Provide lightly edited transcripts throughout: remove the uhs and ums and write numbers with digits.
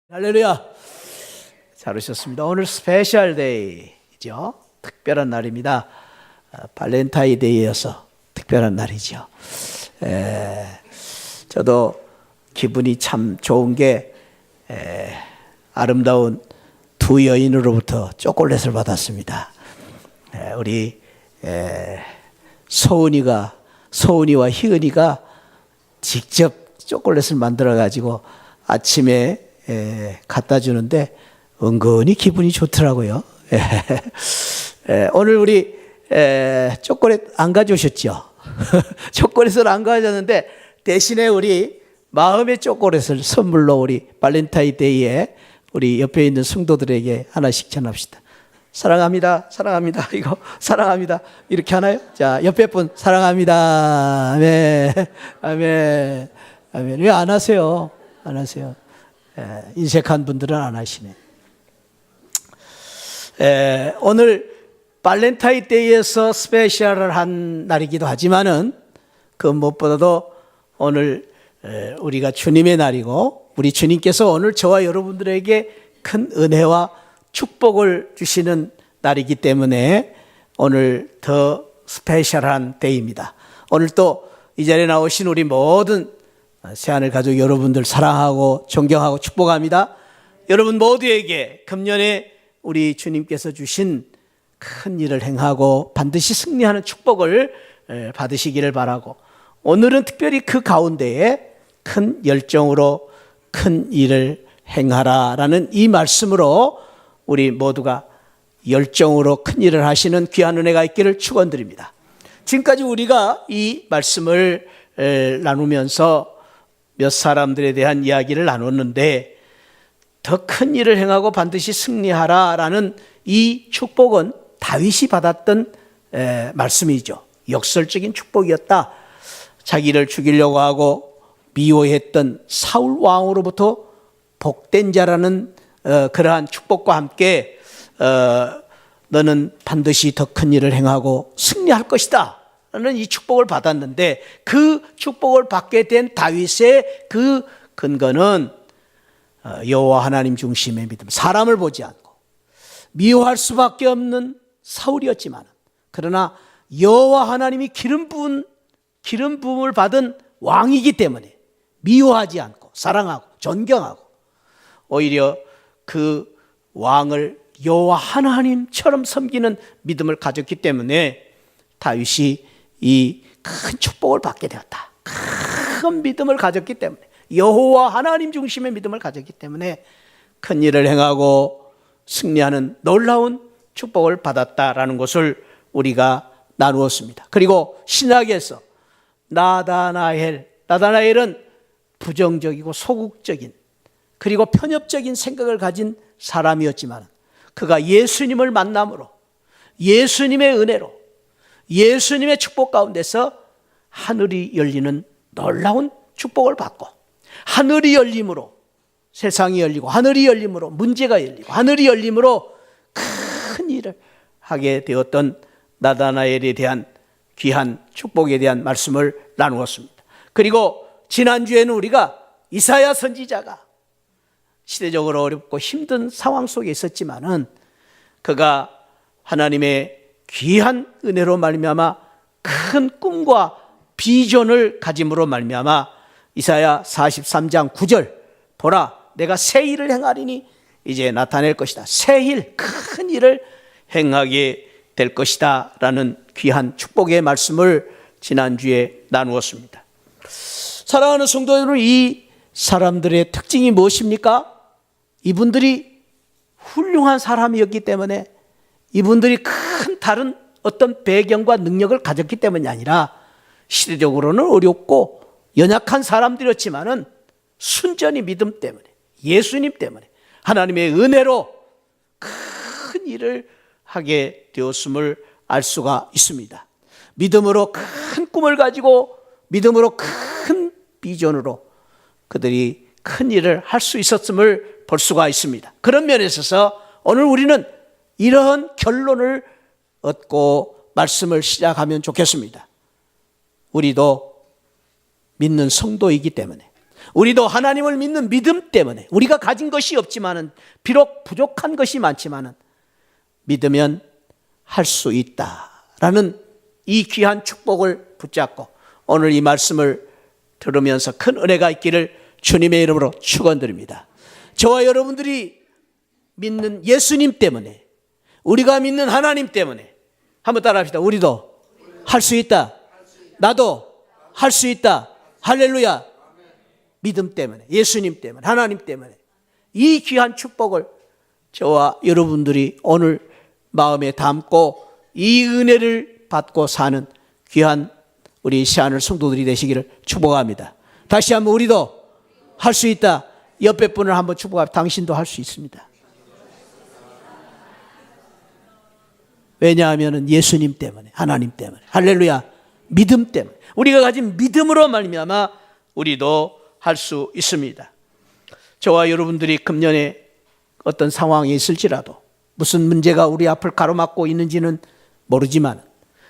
할렐루야. 잘 오셨습니다. 오늘 스페셜 데이죠. 특별한 날입니다. 발렌타인데이여서 특별한 날이죠. 저도 기분이 참 좋은 게 아름다운 두 여인으로부터 초콜릿을 받았습니다. 우리 소은이와 희은이가 직접 초콜릿을 만들어 가지고 아침에 갖다 주는데 은근히 기분이 좋더라고요. 오늘 우리 초콜릿 안 가져오셨죠? 초콜릿을 안 가져왔는데 대신에 우리 마음의 초콜릿을 선물로 우리 발렌타인데이에 우리 옆에 있는 성도들에게 하나씩 전합시다. 사랑합니다. 사랑합니다. 이거 사랑합니다. 이렇게 하나요? 자, 옆에 분 사랑합니다. 아멘. 아멘. 아멘. 왜 안 하세요? 안 하세요? 인색한 분들은 안 하시네. 오늘 발렌타인데이에서 스페셜을 한 날이기도 하지만은 그 무엇보다도 오늘 우리가 주님의 날이고 우리 주님께서 오늘 저와 여러분들에게 큰 은혜와 축복을 주시는 날이기 때문에 오늘 더 스페셜한 데이입니다. 오늘 또 이 자리에 나오신 우리 모든 새하늘 가족 여러분들 사랑하고 존경하고 축복합니다. 여러분 모두에게 금년에 우리 주님께서 주신 큰 일을 행하고 반드시 승리하는 축복을 받으시기를 바라고, 오늘은 특별히 그 가운데에 큰 열정으로 큰 일을 행하라라는 이 말씀으로 우리 모두가 열정으로 큰 일을 하시는 귀한 은혜가 있기를 축원드립니다. 지금까지 우리가 이 말씀을 나누면서 몇 사람들에 대한 이야기를 나눴는데, 더 큰 일을 행하고 반드시 승리하라라는 이 축복은 다윗이 받았던 말씀이죠. 역설적인 축복이었다. 자기를 죽이려고 하고 미워했던 사울 왕으로부터 복된 자라는 그러한 축복과 함께 너는 반드시 더 큰 일을 행하고 승리할 것이다 라는 이 축복을 받았는데, 그 축복을 받게 된 다윗의 그 근거는 여호와 하나님 중심의 믿음, 사람을 보지 않고 미워할 수밖에 없는 사울이었지만, 그러나 여호와 하나님이 기름 부음을 받은 왕이기 때문에 미워하지 않고 사랑하고 존경하고 오히려 그 왕을 여호와 하나님처럼 섬기는 믿음을 가졌기 때문에 다윗이 이 큰 축복을 받게 되었다. 큰 믿음을 가졌기 때문에, 여호와 하나님 중심의 믿음을 가졌기 때문에 큰 일을 행하고 승리하는 놀라운 축복을 받았다라는 것을 우리가 나누었습니다. 그리고 신약에서 나다나엘은 부정적이고 소극적인 그리고 편협적인 생각을 가진 사람이었지만, 그가 예수님을 만남으로, 예수님의 은혜로, 예수님의 축복 가운데서 하늘이 열리는 놀라운 축복을 받고, 하늘이 열림으로 세상이 열리고, 하늘이 열림으로 문제가 열리고, 하늘이 열림으로 큰 일을 하게 되었던 나다나엘에 대한 귀한 축복에 대한 말씀을 나누었습니다. 그리고 지난주에는 우리가 이사야 선지자가 시대적으로 어렵고 힘든 상황 속에 있었지만은 그가 하나님의 귀한 은혜로 말미암아 큰 꿈과 비전을 가짐으로 말미암아 이사야 43장 9절 보라 내가 새 일을 행하리니 이제 나타낼 것이다. 새 일, 큰 일을 행하게 될 것이다 라는 귀한 축복의 말씀을 지난주에 나누었습니다. 사랑하는 성도 여러분, 이 사람들의 특징이 무엇입니까? 이분들이 훌륭한 사람이었기 때문에, 이분들이 큰 다른 어떤 배경과 능력을 가졌기 때문이 아니라 시대적으로는 어렵고 연약한 사람들이었지만은 순전히 믿음 때문에, 예수님 때문에, 하나님의 은혜로 큰 일을 하게 되었음을 알 수가 있습니다. 믿음으로 큰 꿈을 가지고 믿음으로 큰 비전으로 그들이 큰 일을 할 수 있었음을 볼 수가 있습니다. 그런 면에 있어서 오늘 우리는 이러한 결론을 얻고 말씀을 시작하면 좋겠습니다. 우리도 믿는 성도이기 때문에, 우리도 하나님을 믿는 믿음 때문에 우리가 가진 것이 없지만은 비록 부족한 것이 많지만은 믿으면 할 수 있다라는 이 귀한 축복을 붙잡고 오늘 이 말씀을 들으면서 큰 은혜가 있기를 주님의 이름으로 축원드립니다. 저와 여러분들이 믿는 예수님 때문에, 우리가 믿는 하나님 때문에 한번 따라합시다. 우리도 할 수 있다. 나도 할 수 있다. 할렐루야. 믿음 때문에, 예수님 때문에, 하나님 때문에 이 귀한 축복을 저와 여러분들이 오늘 마음에 담고 이 은혜를 받고 사는 귀한 우리 시안을 성도들이 되시기를 축복합니다. 다시 한번 우리도 할 수 있다. 옆에 분을 한번 축복합니다. 당신도 할 수 있습니다. 왜냐하면 예수님 때문에, 하나님 때문에, 할렐루야, 믿음 때문에, 우리가 가진 믿음으로 말미암아 우리도 할 수 있습니다. 저와 여러분들이 금년에 어떤 상황이 있을지라도, 무슨 문제가 우리 앞을 가로막고 있는지는 모르지만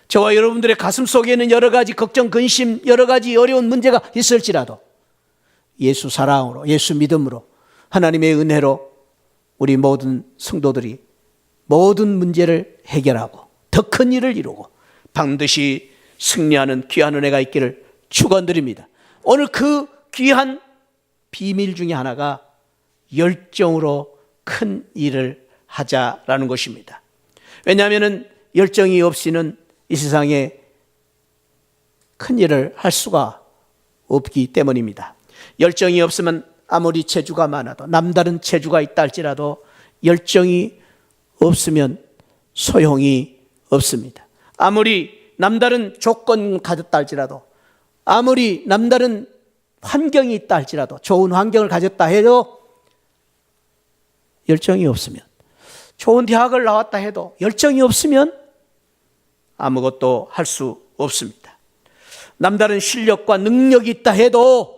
저와 여러분들의 가슴 속에는 여러 가지 걱정, 근심, 여러 가지 어려운 문제가 있을지라도 예수 사랑으로, 예수 믿음으로, 하나님의 은혜로 우리 모든 성도들이 모든 문제를 해결하고 더 큰 일을 이루고 반드시 승리하는 귀한 은혜가 있기를 축원드립니다. 오늘 그 귀한 비밀 중에 하나가 열정으로 큰 일을 하자라는 것입니다. 왜냐하면 열정이 없이는 이 세상에 큰 일을 할 수가 없기 때문입니다. 열정이 없으면 아무리 재주가 많아도, 남다른 재주가 있다 할지라도 열정이 없으면 소용이 없습니다. 아무리 남다른 조건 가졌다 할지라도, 아무리 남다른 환경이 있다 할지라도, 좋은 환경을 가졌다 해도 열정이 없으면, 좋은 대학을 나왔다 해도 열정이 없으면 아무것도 할 수 없습니다. 남다른 실력과 능력이 있다 해도,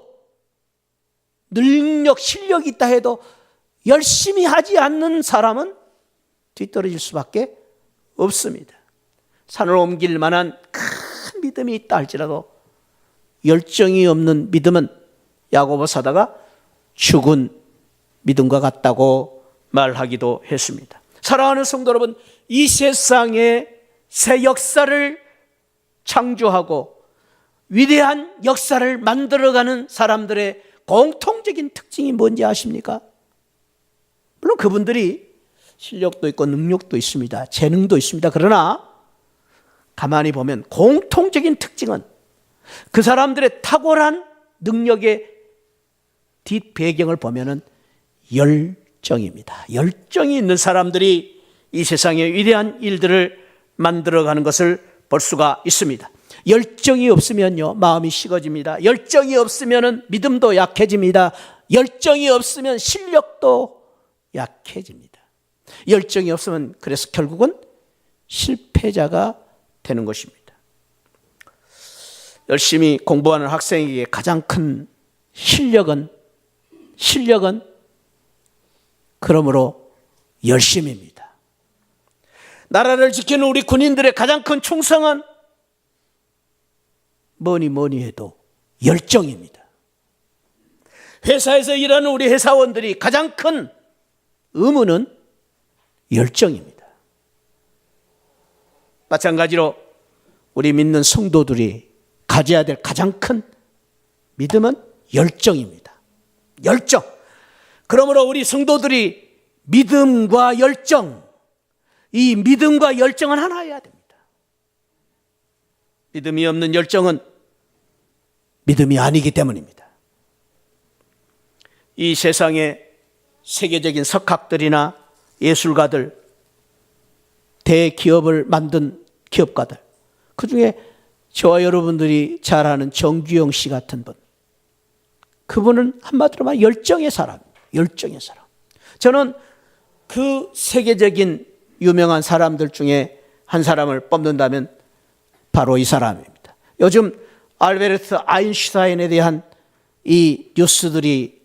실력이 있다 해도 열심히 하지 않는 사람은 뒤떨어질 수밖에 없습니다. 산을 옮길 만한 큰 믿음이 있다 할지라도 열정이 없는 믿음은 야고보 사도가 죽은 믿음과 같다고 말하기도 했습니다. 사랑하는 성도 여러분, 이 세상에 새 역사를 창조하고 위대한 역사를 만들어가는 사람들의 공통적인 특징이 뭔지 아십니까? 물론 그분들이 실력도 있고 능력도 있습니다. 재능도 있습니다. 그러나 가만히 보면 공통적인 특징은 그 사람들의 탁월한 능력의 뒷배경을 보면은 열정입니다. 열정이 있는 사람들이 이 세상의 위대한 일들을 만들어가는 것을 볼 수가 있습니다. 열정이 없으면요, 마음이 식어집니다. 열정이 없으면 믿음도 약해집니다. 열정이 없으면 실력도 약해집니다. 열정이 없으면 그래서 결국은 실패자가 되는 것입니다. 열심히 공부하는 학생에게 가장 큰 실력은 그러므로 열심입니다. 나라를 지키는 우리 군인들의 가장 큰 충성은 뭐니 해도 열정입니다. 회사에서 일하는 우리 회사원들이 가장 큰 의무는 열정입니다. 마찬가지로 우리 믿는 성도들이 가져야 될 가장 큰 믿음은 열정입니다. 열정. 그러므로 우리 성도들이 믿음과 열정, 이 믿음과 열정은 하나여야 됩니다. 믿음이 없는 열정은 믿음이 아니기 때문입니다. 이 세상에 세계적인 석학들이나 예술가들, 대기업을 만든 기업가들, 그 중에 저와 여러분들이 잘 아는 정규영 씨 같은 분, 그분은 한마디로 말하면 열정의 사람입니다. 열정의 사람. 저는 그 세계적인 유명한 사람들 중에 한 사람을 뽑는다면 바로 이 사람입니다. 요즘 알베르트 아인슈타인에 대한 이 뉴스들이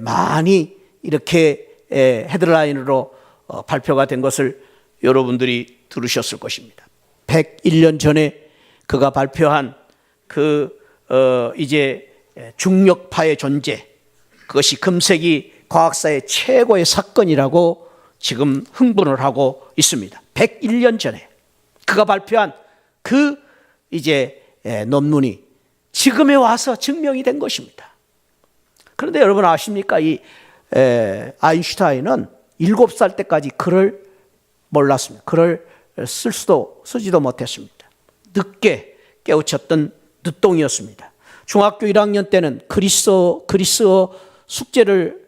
많이 이렇게 헤드라인으로 발표가 된 것을 여러분들이 들으셨을 것입니다. 101년 전에 그가 발표한 이제 중력파의 존재, 그것이 금세기 과학사의 최고의 사건이라고 지금 흥분을 하고 있습니다. 101년 전에 그가 발표한 그 논문이 지금에 와서 증명이 된 것입니다. 그런데 여러분 아십니까? 이 아인슈타인은 7살 때까지 글을 몰랐습니다. 글을 쓰지도 못했습니다. 늦게 깨우쳤던 늦동이었습니다. 중학교 1학년 때는 그리스어 숙제를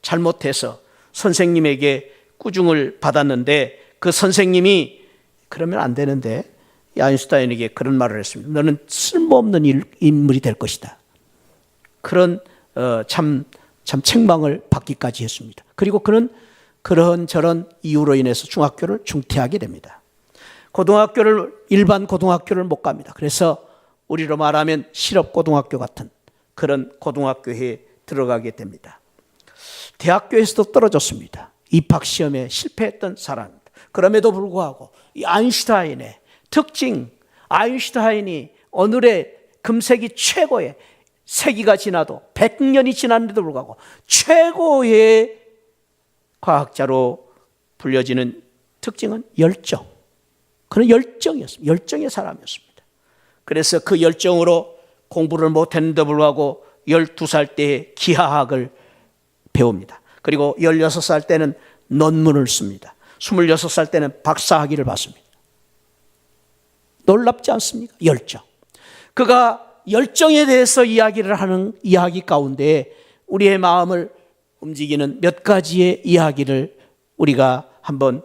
잘못해서 선생님에게 꾸중을 받았는데 그 선생님이 그러면 안 되는데 아인슈타인에게 그런 말을 했습니다. 너는 쓸모없는 인물이 될 것이다. 그런 참 책망을 받기까지 했습니다. 그리고 그는 그런저런 이유로 인해서 중학교를 중퇴하게 됩니다. 일반 고등학교를 못 갑니다. 그래서 우리로 말하면 실업고등학교 같은 그런 고등학교에 들어가게 됩니다. 대학교에서도 떨어졌습니다. 입학시험에 실패했던 사람입니다. 그럼에도 불구하고 이 아인슈타인의 특징, 아인슈타인이 오늘의 금세기 최고의 세기가 지나도 100년이 지났는데도 불구하고 최고의 과학자로 불려지는 특징은 열정. 그는 열정이었습니다. 열정의 사람이었습니다. 그래서 그 열정으로 공부를 못했는데도 불구하고 12살 때에 기하학을 배웁니다. 그리고 16살 때는 논문을 씁니다. 26살 때는 박사학위를 받습니다. 놀랍지 않습니까? 열정. 그가 열정에 대해서 이야기를 하는 이야기 가운데 우리의 마음을 움직이는 몇 가지의 이야기를 우리가 한번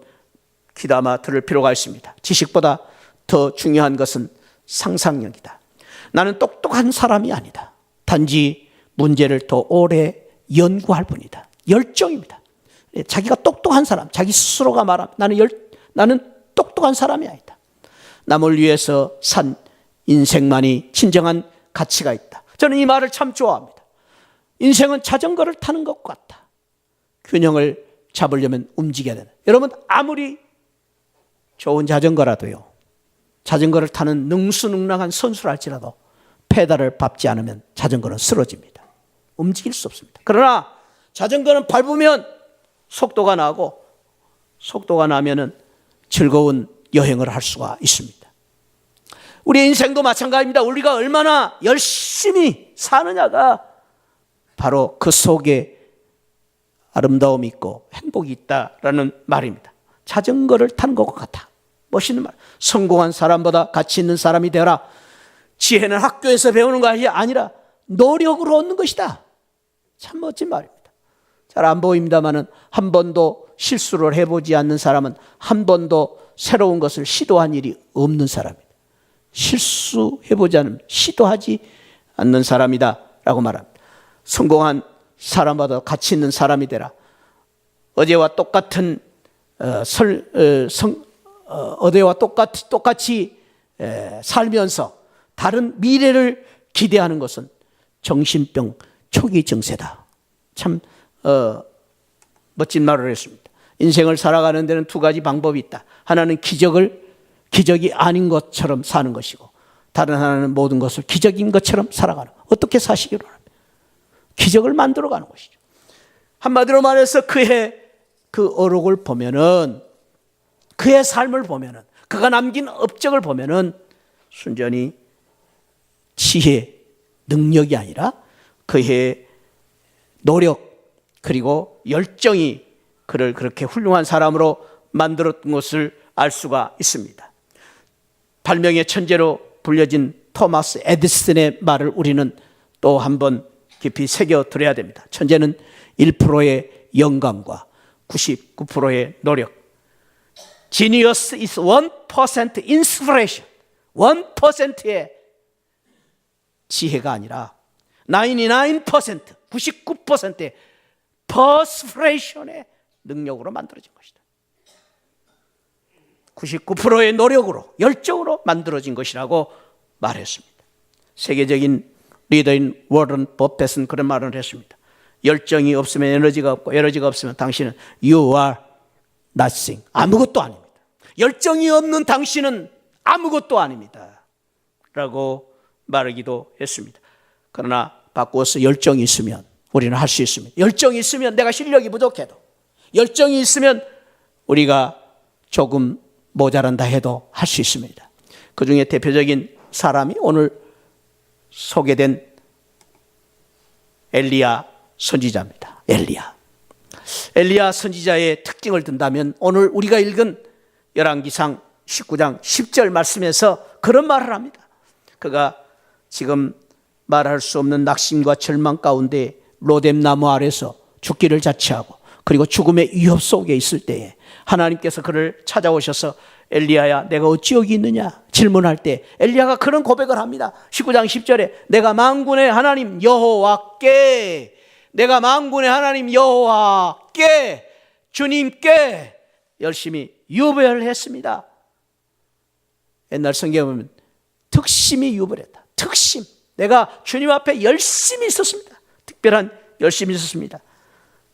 귀담아 들을 필요가 있습니다. 지식보다 더 중요한 것은 상상력이다. 나는 똑똑한 사람이 아니다. 단지 문제를 더 오래 연구할 뿐이다. 열정입니다. 자기가 똑똑한 사람, 자기 스스로가 말합니다. 나는 똑똑한 사람이 아니다. 남을 위해서 산 인생만이 진정한 가치가 있다. 저는 이 말을 참 좋아합니다. 인생은 자전거를 타는 것 같다. 균형을 잡으려면 움직여야 된다. 여러분 아무리 좋은 자전거라도요, 자전거를 타는 능수능란한 선수랄지라도 페달을 밟지 않으면 자전거는 쓰러집니다. 움직일 수 없습니다. 그러나 자전거는 밟으면 속도가 나고 속도가 나면은 즐거운 여행을 할 수가 있습니다. 우리 인생도 마찬가지입니다. 우리가 얼마나 열심히 사느냐가 바로 그 속에 아름다움이 있고 행복이 있다라는 말입니다. 자전거를 타는 것과 같아. 멋있는 말. 성공한 사람보다 가치 있는 사람이 되어라. 지혜는 학교에서 배우는 것이 아니라 노력으로 얻는 것이다. 참 멋진 말입니다. 잘 안 보입니다만은 한 번도 실수를 해보지 않는 사람은 한 번도 새로운 것을 시도한 일이 없는 사람입니다. 실수해보지 않으면 시도하지 않는 사람이다 라고 말합니다. 성공한 사람보다 가치 있는 사람이 되라. 어제와 똑같은 어제와 똑같이 살면서 다른 미래를 기대하는 것은 정신병 초기 증세다. 참 멋진 말을 했습니다. 인생을 살아가는 데는 두 가지 방법이 있다. 하나는 기적이 아닌 것처럼 사는 것이고, 다른 하나는 모든 것을 기적인 것처럼 살아가는 것. 어떻게 사시기로 합니다. 기적을 만들어가는 것이죠. 한마디로 말해서 그의 그 어록을 보면은, 그의 삶을 보면은, 그가 남긴 업적을 보면은 순전히 지혜, 능력이 아니라 그의 노력 그리고 열정이 그를 그렇게 훌륭한 사람으로 만들었던 것을 알 수가 있습니다. 발명의 천재로 불려진 토마스 에디슨의 말을 우리는 또 한번 깊이 새겨들어야 됩니다. 천재는 1%의 영감과 99%의 노력. Genius is 1% inspiration. 1%의 지혜가 아니라 99%의 perspiration의 능력으로 만들어진 것이다. 99%의 노력으로, 열정으로 만들어진 것이라고 말했습니다. 세계적인 리더인 워런 버핏은 그런 말을 했습니다. 열정이 없으면 에너지가 없고, 에너지가 없으면 당신은 you are nothing. 아무것도 아닙니다. 열정이 없는 당신은 아무것도 아닙니다. 라고 말하기도 했습니다. 그러나 바꾸어서 열정이 있으면 우리는 할 수 있습니다. 열정이 있으면 내가 실력이 부족해도, 열정이 있으면 우리가 조금 모자란다 해도 할 수 있습니다. 그 중에 대표적인 사람이 오늘 소개된 엘리야 선지자입니다. 엘리야 선지자의 특징을 든다면 오늘 우리가 읽은 열왕기상 19장 10절 말씀에서 그런 말을 합니다. 그가 지금 말할 수 없는 낙심과 절망 가운데 로뎀나무 아래서 죽기를 자처하고 그리고 죽음의 위협 속에 있을 때에 하나님께서 그를 찾아오셔서 엘리야야 내가 어찌 여기 있느냐 질문할 때 엘리야가 그런 고백을 합니다. 19장 10절에 내가 만군의 하나님 여호와께, 내가 만군의 하나님 여호와께, 주님께 열심히 유배를 했습니다. 옛날 성경에 보면 특심히 유배를 했다. 특심. 내가 주님 앞에 열심히 있었습니다. 특별한 열심히 있었습니다.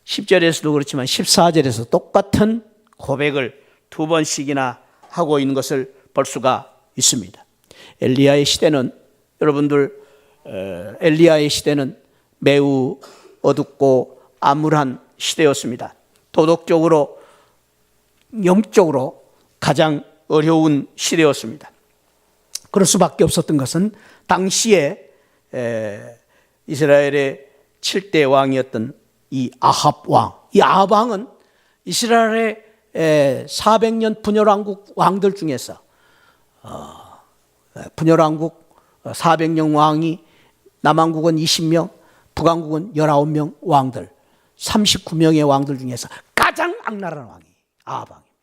10절에서도 그렇지만 14절에서 똑같은 고백을 두 번씩이나 하고 있는 것을 볼 수가 있습니다. 엘리야의 시대는 여러분들 엘리야의 시대는 매우 어둡고 암울한 시대였습니다. 도덕적으로 영적으로 가장 어려운 시대였습니다. 그럴 수밖에 없었던 것은 당시에 이스라엘의 7대 왕이었던 이 아합 왕, 이 아합 왕은 이스라엘의 400년 분열왕국 왕들 중에서 분열왕국 400년 왕이 남왕국은 20명, 북왕국은 19명 왕들, 39명의 왕들 중에서 가장 악랄한 왕이 아합 왕입니다.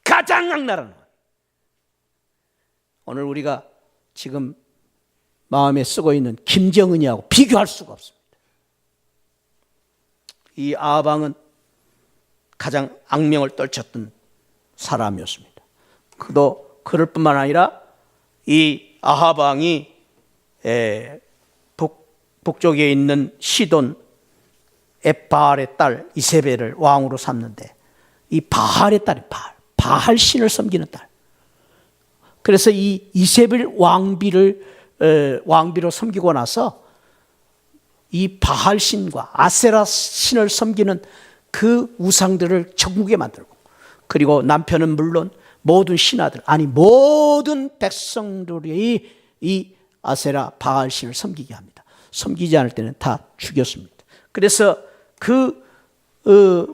가장 악랄한 왕. 오늘 우리가 지금 마음에 쓰고 있는 김정은이하고 비교할 수가 없습니다. 이 아합 왕은 가장 악명을 떨쳤던 사람이었습니다. 그도 그럴 뿐만 아니라 이 아합 왕이 북쪽에 있는 시돈 엣바알의 딸 이세벨을 왕으로 삼는데 이 바알의 딸이 바알 신을 섬기는 딸. 그래서 이 이세벨 왕비로 섬기고 나서 이 바알 신과 아세라 신을 섬기는 그 우상들을 천국에 만들고, 그리고 남편은 물론 모든 신하들, 아니 모든 백성들이 이 아세라 바알 신을 섬기게 합니다. 섬기지 않을 때는 다 죽였습니다. 그래서 그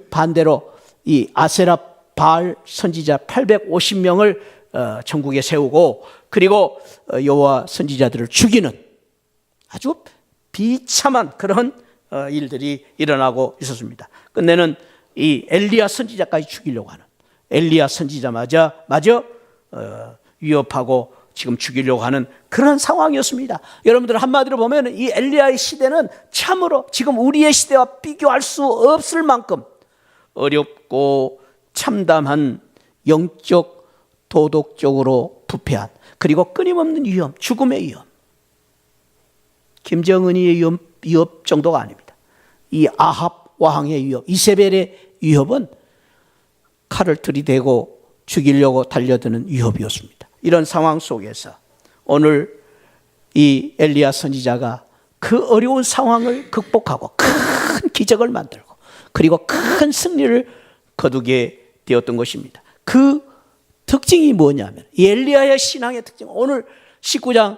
반대로 이 아세라 바알 선지자 850명을 천국에 세우고, 그리고 여호와 선지자들을 죽이는 아주 비참한 그런 일들이 일어나고 있었습니다. 끝내는 이 엘리야 선지자까지 죽이려고 하는, 엘리야 선지자마저 위협하고 지금 죽이려고 하는 그런 상황이었습니다. 여러분들 한마디로 보면 이 엘리야의 시대는 참으로 지금 우리의 시대와 비교할 수 없을 만큼 어렵고 참담한, 영적 도덕적으로 부패한, 그리고 끊임없는 위험, 죽음의 위험. 김정은이의 위협 정도가 아닙니다. 이 아합 왕의 위협, 이세벨의 위협은 칼을 들이대고 죽이려고 달려드는 위협이었습니다. 이런 상황 속에서 오늘 이 엘리야 선지자가 그 어려운 상황을 극복하고 큰 기적을 만들고 그리고 큰 승리를 거두게 되었던 것입니다. 그 특징이 뭐냐면, 이 엘리야의 신앙의 특징, 오늘 19장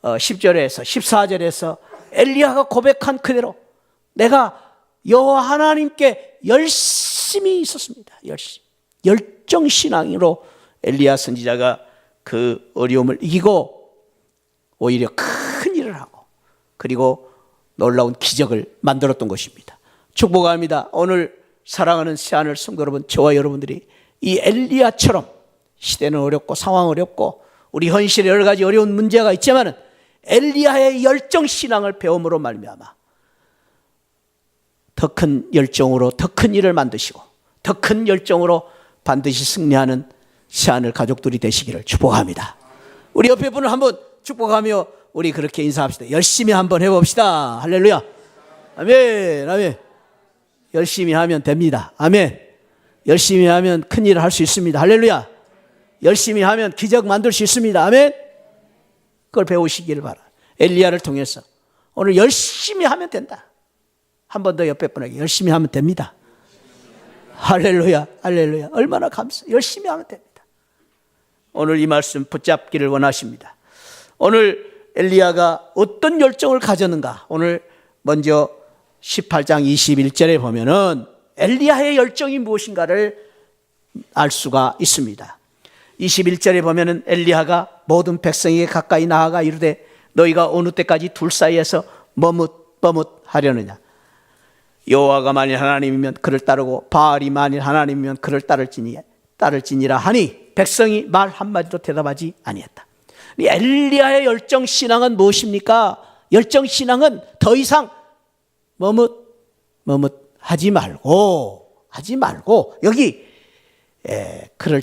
10절에서 14절에서 엘리야가 고백한 그대로 내가 여호와 하나님께 열심히 있었습니다. 열정 신앙으로 엘리야 선지자가 그 어려움을 이기고 오히려 큰 일을 하고 그리고 놀라운 기적을 만들었던 것입니다. 축복합니다. 오늘 사랑하는 새하늘 성도 여러분, 저와 여러분들이 이 엘리야처럼, 시대는 어렵고 상황 어렵고 우리 현실에 여러 가지 어려운 문제가 있지만은 엘리야의 열정 신앙을 배움으로 말미암아 더 큰 열정으로 더 큰 일을 만드시고 더 큰 열정으로 반드시 승리하는 새하늘 가족들이 되시기를 축복합니다. 우리 옆에 분을 한번 축복하며 우리 그렇게 인사합시다. 열심히 한번 해봅시다. 할렐루야. 아멘. 아멘. 열심히 하면 됩니다. 아멘. 열심히 하면 큰 일을 할 수 있습니다. 할렐루야. 열심히 하면 기적 만들 수 있습니다. 아멘. 그걸 배우시기를 바랍니다. 엘리야를 통해서 오늘 열심히 하면 된다. 한 번 더 옆에 분에게 열심히 하면 됩니다. 할렐루야, 할렐루야. 얼마나 감사. 열심히 하면 됩니다. 오늘 이 말씀 붙잡기를 원하십니다. 오늘 엘리야가 어떤 열정을 가졌는가? 오늘 먼저 18장 21절에 보면은 엘리야의 열정이 무엇인가를 알 수가 있습니다. 21절에 보면은 엘리야가 모든 백성에게 가까이 나아가 이르되 너희가 어느 때까지 둘 사이에서 머뭇하려느냐? 여호와가 만일 하나님이면 그를 따르고 바알이 만일 하나님이면 그를 따를지니라 하니 백성이 말 한마디도 대답하지 아니했다. 엘리야의 열정 신앙은 무엇입니까? 열정 신앙은 더 이상 머뭇하지 말고 여기 그를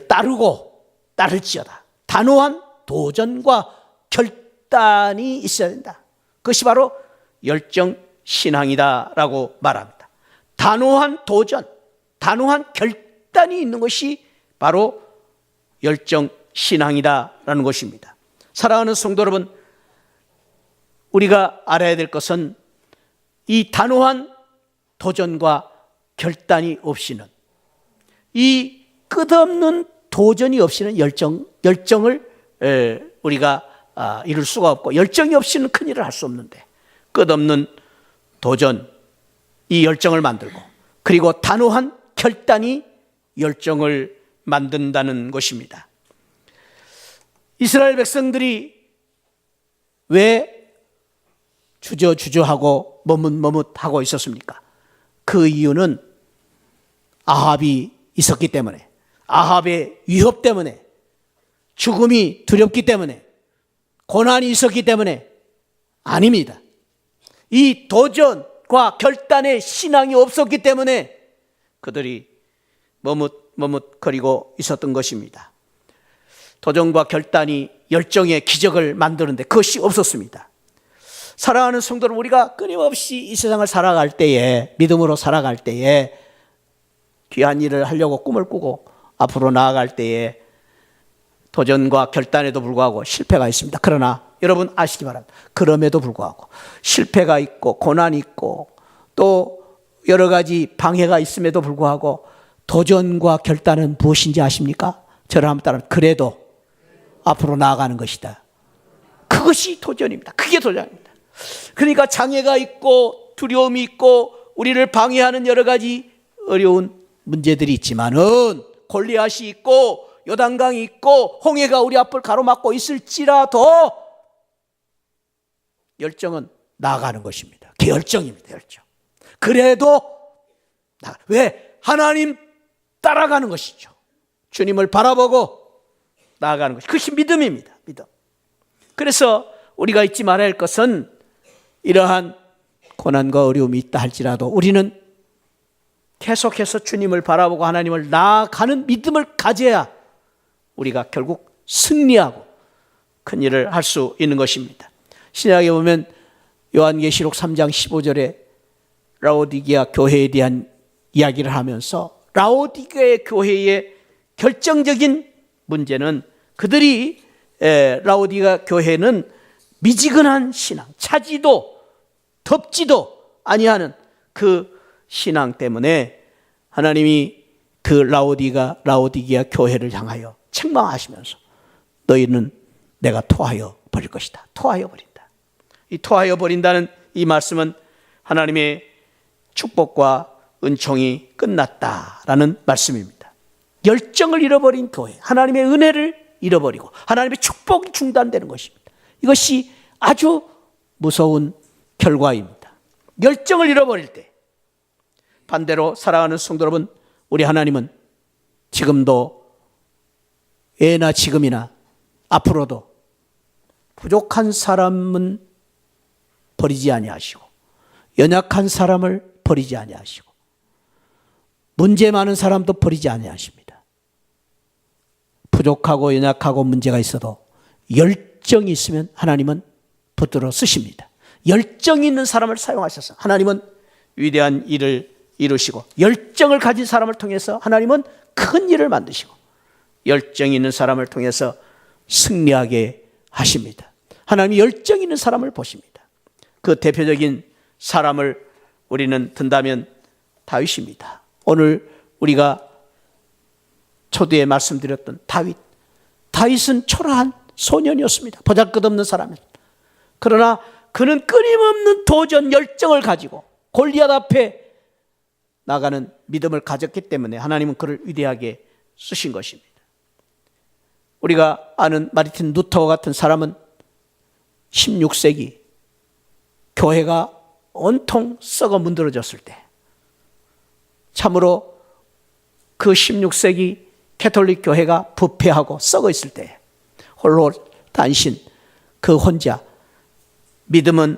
따를지어다. 단호한 도전과 결단이 있어야 된다. 그것이 바로 열정 신앙이다라고 말합니다. 단호한 도전, 단호한 결단이 있는 것이 바로 열정 신앙이다라는 것입니다. 사랑하는 성도 여러분, 우리가 알아야 될 것은 이 단호한 도전과 결단이 없이는, 이 끝없는 도전이 없이는 열정을 우리가 이룰 수가 없고, 열정이 없이는 큰일을 할 수 없는데, 끝없는 도전, 이 열정을 만들고, 그리고 단호한 결단이 열정을 만든다는 것입니다. 이스라엘 백성들이 왜 주저하고 머뭇하고 있었습니까? 그 이유는 아합이 있었기 때문에, 아합의 위협 때문에, 죽음이 두렵기 때문에, 고난이 있었기 때문에 아닙니다. 이 도전과 결단의 신앙이 없었기 때문에 그들이 머뭇거리고 있었던 것입니다. 도전과 결단이 열정의 기적을 만드는데 그것이 없었습니다. 사랑하는 성도를, 우리가 끊임없이 이 세상을 살아갈 때에, 믿음으로 살아갈 때에, 귀한 일을 하려고 꿈을 꾸고 앞으로 나아갈 때에 도전과 결단에도 불구하고 실패가 있습니다. 그러나 여러분 아시기 바랍니다. 그럼에도 불구하고 실패가 있고 고난이 있고 또 여러 가지 방해가 있음에도 불구하고 도전과 결단은 무엇인지 아십니까? 저를 한번 따라, 그래도 앞으로 나아가는 것이다. 그것이 도전입니다. 그게 도전입니다. 그러니까 장애가 있고 두려움이 있고 우리를 방해하는 여러 가지 어려운 문제들이 있지만은, 골리앗이 있고 요단강이 있고 홍해가 우리 앞을 가로막고 있을지라도 열정은 나아가는 것입니다. 그게 열정입니다. 열정. 그래도 왜? 하나님 따라가는 것이죠. 주님을 바라보고 나아가는 것이, 그것이 믿음입니다. 믿음. 그래서 우리가 잊지 말아야 할 것은, 이러한 고난과 어려움이 있다 할지라도 우리는 계속해서 주님을 바라보고 하나님을 나아가는 믿음을 가져야 우리가 결국 승리하고 큰 일을 할 수 있는 것입니다. 신약에 보면 요한계시록 3장 15절에 라오디게아 교회에 대한 이야기를 하면서, 라오디게아 교회의 결정적인 문제는, 그들이 라오디게아 교회는 미지근한 신앙, 차지도 덥지도 아니하는 그 신앙 때문에 하나님이 그 라오디게아 교회를 향하여 책망하시면서 너희는 내가 토하여 버릴 것이다. 토하여 버린다. 이 토하여 버린다는 이 말씀은 하나님의 축복과 은총이 끝났다라는 말씀입니다. 열정을 잃어버린 교회, 하나님의 은혜를 잃어버리고 하나님의 축복이 중단되는 것입니다. 이것이 아주 무서운 결과입니다. 열정을 잃어버릴 때, 반대로 사랑하는 성도 여러분, 우리 하나님은 지금도, 예나 지금이나 앞으로도 부족한 사람은 버리지 아니하시고 연약한 사람을 버리지 아니하시고 문제 많은 사람도 버리지 아니하십니다. 부족하고 연약하고 문제가 있어도 열정이 있으면 하나님은 붙들어 쓰십니다. 열정이 있는 사람을 사용하셔서 하나님은 위대한 일을 이루시고, 열정을 가진 사람을 통해서 하나님은 큰 일을 만드시고, 열정이 있는 사람을 통해서 승리하게 하십니다. 하나님이 열정 있는 사람을 보십니다. 그 대표적인 사람을 우리는 든다면 다윗입니다. 오늘 우리가 초대에 말씀드렸던 다윗은 초라한 소년이었습니다. 보잘것없는 사람이었습니다. 그러나 그는 끊임없는 도전 열정을 가지고 골리앗 앞에 나가는 믿음을 가졌기 때문에 하나님은 그를 위대하게 쓰신 것입니다. 우리가 아는 마르틴 루터 같은 사람은 16세기 교회가 온통 썩어 문드러졌을 때, 참으로 그 16세기 캐톨릭 교회가 부패하고 썩어 있을 때 홀로 단신 그 혼자 믿음은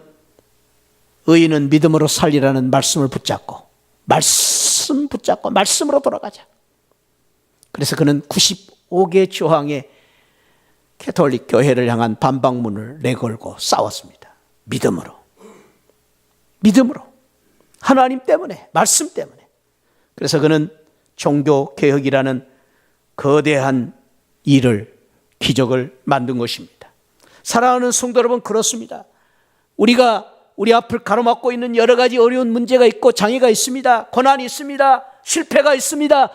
의인은 믿음으로 살리라는 말씀을 붙잡고 말씀으로 돌아가자. 그래서 그는 95개 조항의 캐톨릭 교회를 향한 반박문을 내걸고 싸웠습니다. 믿음으로 하나님 때문에, 말씀 때문에. 그래서 그는 종교개혁이라는 거대한 기적을 만든 것입니다. 사랑하는 성도 여러분, 그렇습니다. 우리가 우리 앞을 가로막고 있는 여러 가지 어려운 문제가 있고 장애가 있습니다. 고난이 있습니다. 실패가 있습니다.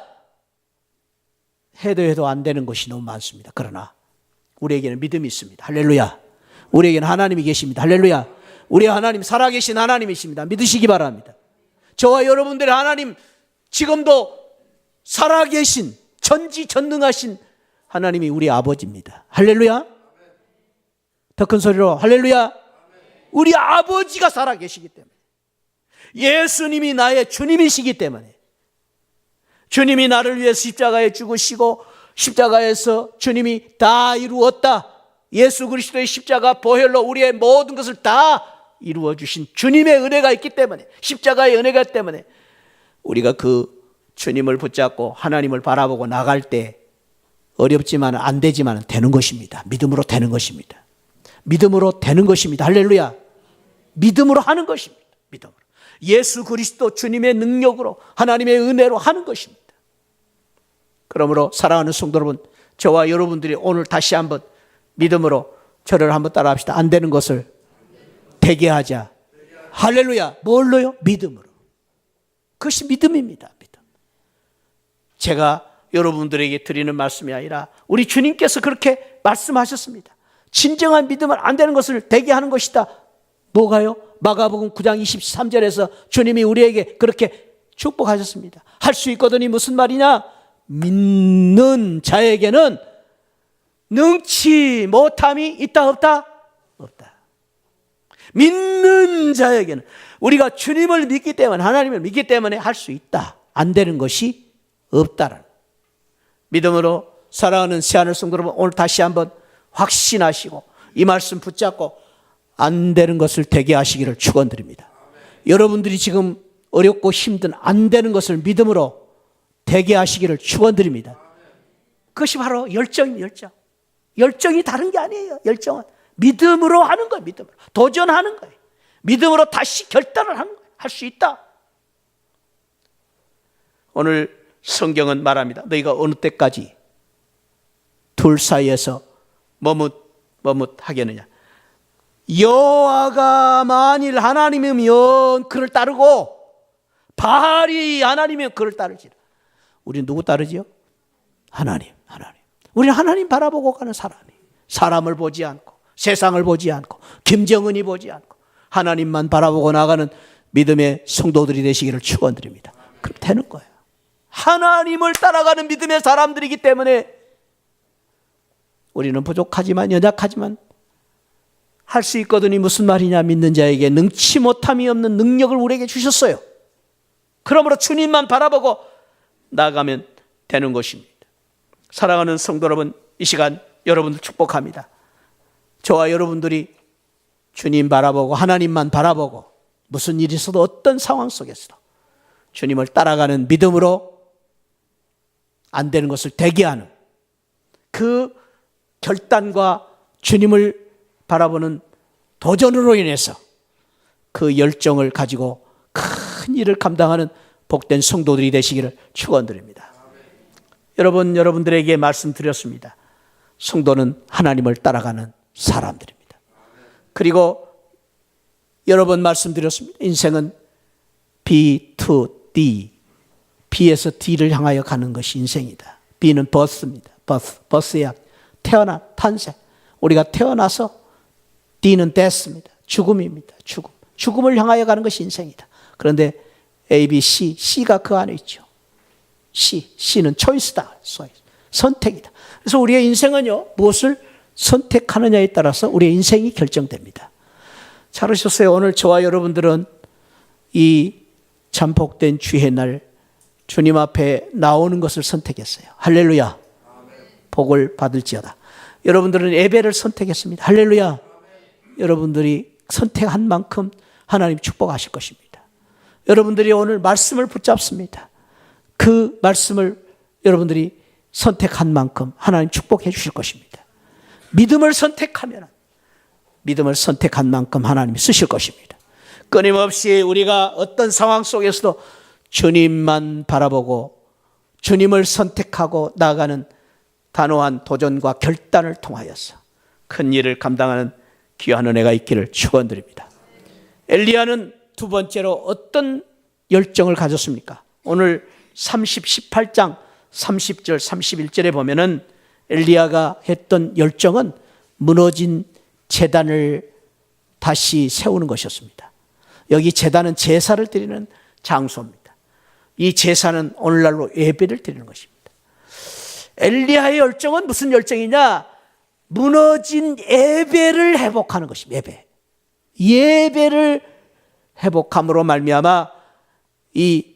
해도 안 되는 것이 너무 많습니다. 그러나 우리에게는 믿음이 있습니다. 할렐루야. 우리에게는 하나님이 계십니다. 할렐루야. 우리 하나님 살아계신 하나님이십니다. 믿으시기 바랍니다. 저와 여러분들의 하나님, 지금도 살아계신 전지전능하신 하나님이 우리 아버지입니다. 할렐루야. 더 큰 소리로 할렐루야. 우리 아버지가 살아계시기 때문에, 예수님이 나의 주님이시기 때문에, 주님이 나를 위해 십자가에 죽으시고 십자가에서 주님이 다 이루었다, 예수 그리스도의 십자가 보혈로 우리의 모든 것을 다 이루어 주신 주님의 은혜가 있기 때문에, 십자가의 은혜가 때문에 우리가 그 주님을 붙잡고 하나님을 바라보고 나갈 때 어렵지만 안 되지만 되는 것입니다. 믿음으로 되는 것입니다. 믿음으로 되는 것입니다. 할렐루야. 믿음으로 하는 것입니다. 믿음으로. 예수 그리스도 주님의 능력으로, 하나님의 은혜로 하는 것입니다. 그러므로 사랑하는 성도 여러분, 저와 여러분들이 오늘 다시 한번 믿음으로 저를 한번 따라합시다. 안 되는 것을 되게 하자. 할렐루야. 뭘로요? 믿음으로. 그것이 믿음입니다. 믿음. 제가 여러분들에게 드리는 말씀이 아니라 우리 주님께서 그렇게 말씀하셨습니다. 진정한 믿음은 안 되는 것을 되게 하는 것이다. 뭐가요? 마가복음 9장 23절에서 주님이 우리에게 그렇게 축복하셨습니다. 할 수 있거든이 무슨 말이냐? 믿는 자에게는 능치 못함이 있다 없다? 없다. 믿는 자에게는, 우리가 주님을 믿기 때문에, 하나님을 믿기 때문에 할 수 있다. 안 되는 것이 없다라는 믿음으로 사랑하는 새하늘 성도 여러분, 오늘 다시 한번 확신하시고 이 말씀 붙잡고 안 되는 것을 되게 하시기를 축원드립니다. 여러분들이 지금 어렵고 힘든 안 되는 것을 믿음으로 되게 하시기를 축원드립니다. 그것이 바로 열정입니다. 열정이 다른 게 아니에요. 열정은 믿음으로 하는 거예요. 믿음으로 도전하는 거예요. 믿음으로 다시 결단을 하는 거예요. 할 수 있다. 오늘 성경은 말합니다. 너희가 어느 때까지 둘 사이에서 머뭇하겠느냐. 여호와가 만일 하나님이면 그를 따르고 바알이 하나님이면 그를 따르지라. 우리는 누구 따르지요? 하나님. 우리는 하나님 바라보고 가는 사람이, 사람을 보지 않고 세상을 보지 않고 김정은이 보지 않고 하나님만 바라보고 나가는 믿음의 성도들이 되시기를 축원드립니다. 그럼 되는 거예요. 하나님을 따라가는 믿음의 사람들이기 때문에 우리는 부족하지만, 연약하지만 할 수 있거든이 무슨 말이냐? 믿는 자에게 능치 못함이 없는 능력을 우리에게 주셨어요. 그러므로 주님만 바라보고 나가면 되는 것입니다. 사랑하는 성도 여러분, 이 시간 여러분들 축복합니다. 저와 여러분들이 주님 바라보고 하나님만 바라보고 무슨 일이 있어도 어떤 상황 속에서도 주님을 따라가는 믿음으로 안 되는 것을 되게 하는 그 결단과 주님을 바라보는 도전으로 인해서 그 열정을 가지고 큰 일을 감당하는 복된 성도들이 되시기를 축원드립니다. 여러분들에게 말씀드렸습니다. 성도는 하나님을 따라가는 사람들입니다. 그리고 여러 번 말씀드렸습니다. 인생은 B to D, B에서 D를 향하여 가는 것이 인생이다. B는 버스입니다. 버스야 태어나 탄생. 우리가 태어나서 D는 death입니다. 죽음입니다. 죽음을 향하여 가는 것이 인생이다. 그런데 A, B, C, C가 그 안에 있죠. C는 choice다. 선택이다. 그래서 우리의 인생은요, 무엇을 선택하느냐에 따라서 우리의 인생이 결정됩니다. 잘하셨어요. 오늘 저와 여러분들은 이 참복된 주의 날 주님 앞에 나오는 것을 선택했어요. 할렐루야. 복을 받을지어다. 여러분들은 예배를 선택했습니다. 할렐루야. 여러분들이 선택한 만큼 하나님 축복하실 것입니다. 여러분들이 오늘 말씀을 붙잡습니다. 그 말씀을 여러분들이 선택한 만큼 하나님 축복해 주실 것입니다. 믿음을 선택하면 믿음을 선택한 만큼 하나님이 쓰실 것입니다. 끊임없이 우리가 어떤 상황 속에서도 주님만 바라보고 주님을 선택하고 나아가는 단호한 도전과 결단을 통하여서 큰 일을 감당하는 귀한 은혜가 있기를 축원드립니다. 엘리야는 두 번째로 어떤 열정을 가졌습니까? 오늘 18장 30절 31절에 보면은 엘리야가 했던 열정은 무너진 제단을 다시 세우는 것이었습니다. 여기 제단은 제사를 드리는 장소입니다. 이 제사는 오늘날로 예배를 드리는 것입니다. 엘리야의 열정은 무슨 열정이냐? 무너진 예배를 회복하는 것입니다. 예배를 회복함으로 말미암아 이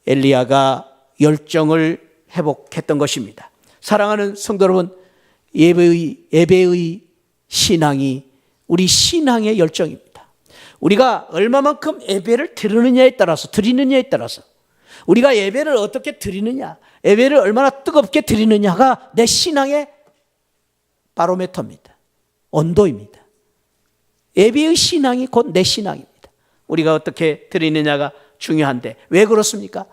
엘리야가 열정을 회복했던 것입니다. 사랑하는 성도 여러분, 예배의 신앙이 우리 신앙의 열정입니다. 우리가 얼마만큼 예배를 드리느냐에 따라서 우리가 예배를 어떻게 드리느냐, 예배를 얼마나 뜨겁게 드리느냐가 내 신앙의 바로미터입니다. 온도입니다. 예배의 신앙이 곧 내 신앙입니다. 우리가 어떻게 드리느냐가 중요한데 왜 그렇습니까?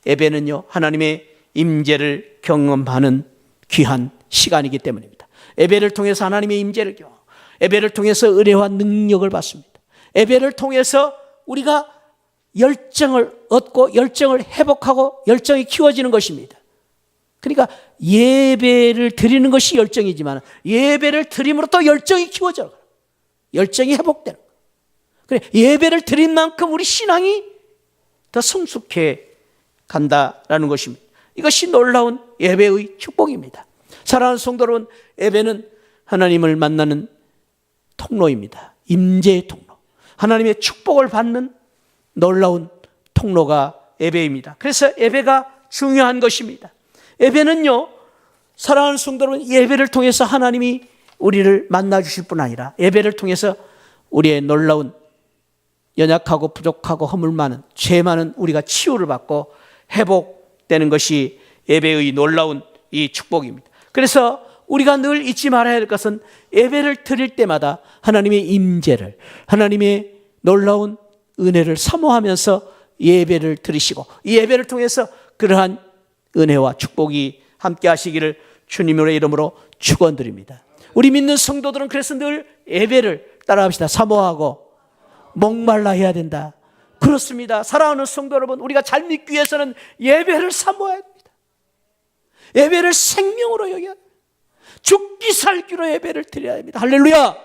예배는요, 하나님의 임재를 경험하는 귀한 시간이기 때문입니다. 예배를 통해서 하나님의 임재를 경험하고 예배를 통해서 은혜와 능력을 받습니다. 예배를 통해서 우리가 열정을 얻고 열정을 회복하고 열정이 키워지는 것입니다. 그러니까 예배를 드리는 것이 열정이지만 예배를 드림으로 또 열정이 키워져요. 열정이 회복되는 거예요. 그래, 예배를 드린 만큼 우리 신앙이 더 성숙해 간다라는 것입니다. 이것이 놀라운 예배의 축복입니다. 사랑하는 성도 여러분, 예배는 하나님을 만나는 통로입니다. 임재의 통로. 하나님의 축복을 받는 놀라운 통로가 예배입니다. 그래서 예배가 중요한 것입니다. 예배는요, 사랑하는 성도 여러분, 예배를 통해서 하나님이 우리를 만나주실 뿐 아니라 예배를 통해서 우리의 놀라운 연약하고 부족하고 허물 많은 죄 많은 우리가 치유를 받고 회복되는 것이 예배의 놀라운 이 축복입니다. 그래서 우리가 늘 잊지 말아야 할 것은 예배를 드릴 때마다 하나님의 임재를, 하나님의 놀라운 은혜를 사모하면서 예배를 드리시고 이 예배를 통해서 그러한 은혜와 축복이 함께 하시기를 주님의 이름으로 축원드립니다. 우리 믿는 성도들은 그래서 늘 예배를 따라합시다. 사모하고 목말라 해야 된다. 그렇습니다. 사랑하는 성도 여러분, 우리가 잘 믿기 위해서는 예배를 사모해야 됩니다. 예배를 생명으로 여겨야 됩니다. 죽기 살기로 예배를 드려야 합니다. 할렐루야.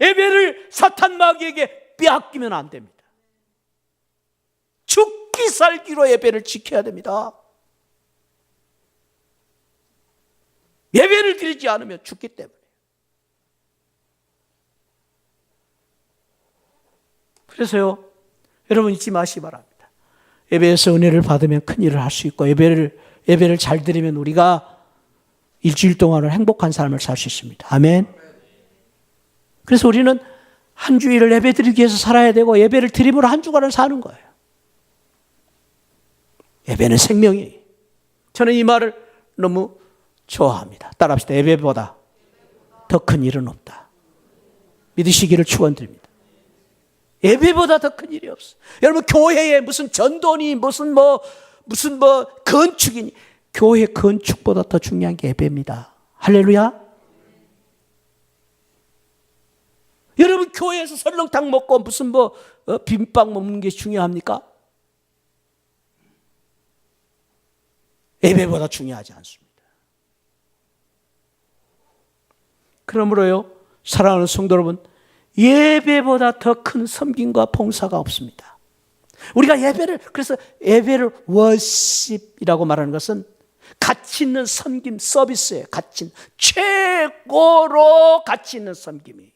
예배를 사탄 마귀에게 빼앗기면 안 됩니다. 죽기 살기로 예배를 지켜야 됩니다. 예배를 드리지 않으면 죽기 때문에. 그래서요, 여러분 잊지 마시기 바랍니다. 예배에서 은혜를 받으면 큰 일을 할 수 있고 예배를 잘 드리면 우리가 일주일 동안은 행복한 삶을 살 수 있습니다. 아멘. 그래서 우리는 한 주일을 예배 드리기 위해서 살아야 되고 예배를 드림으로 한 주간을 사는 거예요. 예배는 생명이에요. 저는 이 말을 너무 좋아합니다. 따라합시다. 예배보다 더 큰 일은 없다. 믿으시기를 축원드립니다. 예배보다 더 큰 일이 없어. 여러분, 교회에 무슨 전도니 무슨 건축이니, 교회 건축보다 더 중요한 게 예배입니다. 할렐루야. 여러분 교회에서 설렁탕 먹고 무슨 비빔밥 먹는 게 중요합니까? 예배보다 중요하지 않습니다. 그러므로요, 사랑하는 성도 여러분, 예배보다 더 큰 섬김과 봉사가 없습니다. 우리가 그래서 예배를 워십이라고 말하는 것은 가치 있는 섬김, 서비스예요. 가치 있는, 최고로 가치 있는 섬김이.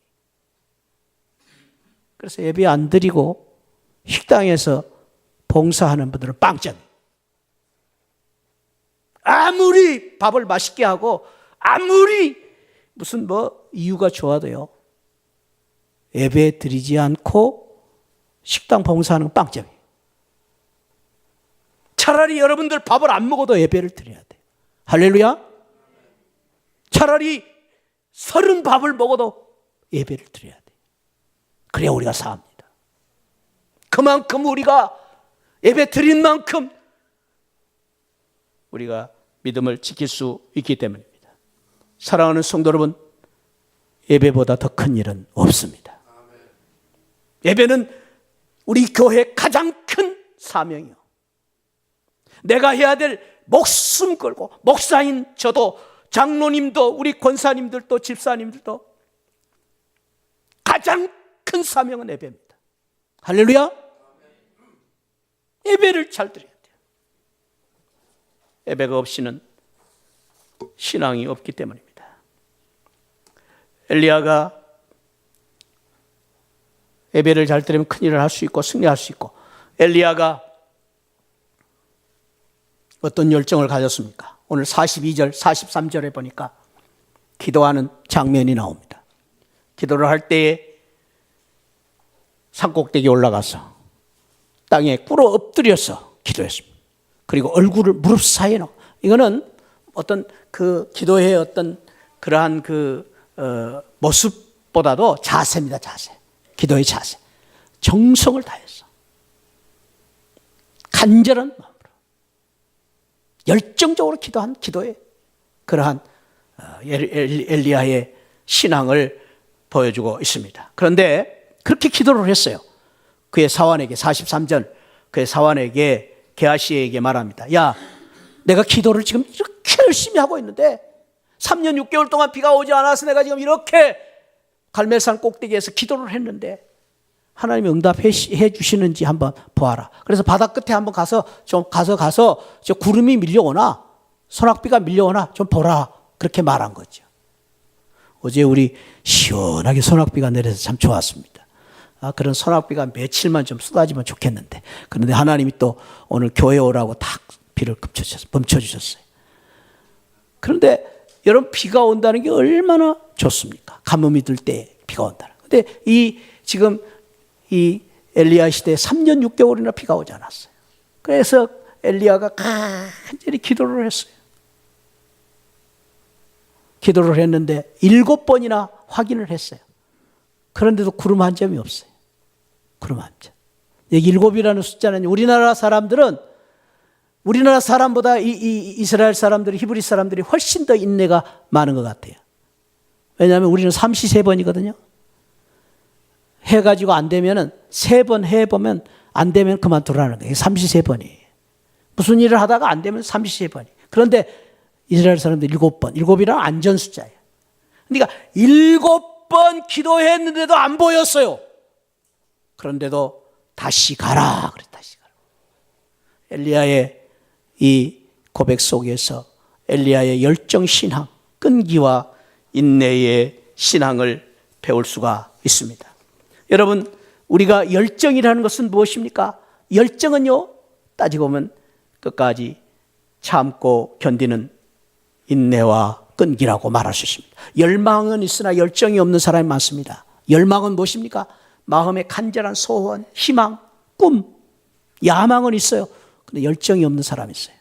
그래서 예배 안 드리고 식당에서 봉사하는 분들은 빵점이에요. 아무리 밥을 맛있게 하고 아무리 무슨 이유가 좋아도요, 예배 드리지 않고 식당 봉사하는 빵점이에요. 차라리 여러분들 밥을 안 먹어도 예배를 드려야 돼요. 할렐루야. 차라리 30밥을 먹어도 예배를 드려야 돼요. 그래야 우리가 삽니다. 그만큼 우리가 예배 드린 만큼 우리가 믿음을 지킬 수 있기 때문입니다. 사랑하는 성도 여러분, 예배보다 더 큰 일은 없습니다. 예배는 우리 교회의 가장 큰 사명이요. 내가 해야 될 목숨 걸고, 목사인 저도, 장로님도, 우리 권사님들도, 집사님들도 가장 큰 사명은 예배입니다. 할렐루야. 예배를 잘 드려야 돼요. 예배가 없이는 신앙이 없기 때문입니다. 엘리야가 예배를 잘 드리면 큰일을 할 수 있고 승리할 수 있고, 엘리야가 어떤 열정을 가졌습니까? 오늘 42절, 43절에 보니까 기도하는 장면이 나옵니다. 기도를 할 때에 산꼭대기에 올라가서 땅에 꿇어 엎드려서 기도했습니다. 그리고 얼굴을 무릎 사이에 넣어. 이거는 어떤 그 기도의 어떤 그러한 모습보다도 자세입니다. 자세. 기도의 자세. 정성을 다해서 간절한 마음으로 열정적으로 기도한 기도의 그러한 엘리야의 신앙을 보여주고 있습니다. 그런데 그렇게 기도를 했어요. 그의 사환에게, 43절, 그의 사환에게, 게하시에게 말합니다. 야, 내가 기도를 지금 이렇게 열심히 하고 있는데 3년 6개월 동안 비가 오지 않아서 내가 지금 이렇게 갈멜산 꼭대기에서 기도를 했는데 하나님이 응답해 주시는지 한번 보아라. 그래서 바다 끝에 한번 가서 저 구름이 밀려오나 소낙비가 밀려오나 좀 보라. 그렇게 말한 거죠. 어제 우리 시원하게 소낙비가 내려서 참 좋았습니다. 그런 소낙비가 며칠만 좀 쏟아지면 좋겠는데, 그런데 하나님이 또 오늘 교회 오라고 딱 비를 멈춰주셨어요. 그런데 여러분, 비가 온다는 게 얼마나 좋습니까? 가뭄이 들 때 비가 온다는. 근데 지금 이 엘리야 시대에 3년 6개월이나 비가 오지 않았어요. 그래서 엘리야가 간절히 기도를 했어요. 기도를 했는데 7번이나 확인을 했어요. 그런데도 구름 한 점이 없어요. 구름 한 점. 7이라는 숫자는 우리나라 사람보다 이스라엘 사람들이, 히브리 사람들이 훨씬 더 인내가 많은 것 같아요. 왜냐하면 우리는 33번이거든요. 해가지고 안 되면은 3번 해보면 안 되면 그만두라는 거예요. 33번이에요. 무슨 일을 하다가 안 되면 33번이에요. 그런데 이스라엘 사람들 7번. 7이란 안전 숫자예요. 그러니까 7번 기도했는데도 안 보였어요. 그런데도 다시 가라. 그래, 다시 가라. 엘리야의 이 고백 속에서 엘리야의 열정 신앙, 끈기와 인내의 신앙을 배울 수가 있습니다. 여러분, 우리가 열정이라는 것은 무엇입니까? 열정은요, 따지고 보면 끝까지 참고 견디는 인내와 끈기라고 말할 수 있습니다. 열망은 있으나 열정이 없는 사람이 많습니다. 열망은 무엇입니까? 마음의 간절한 소원, 희망, 꿈, 야망은 있어요. 근데 열정이 없는 사람이 있어요.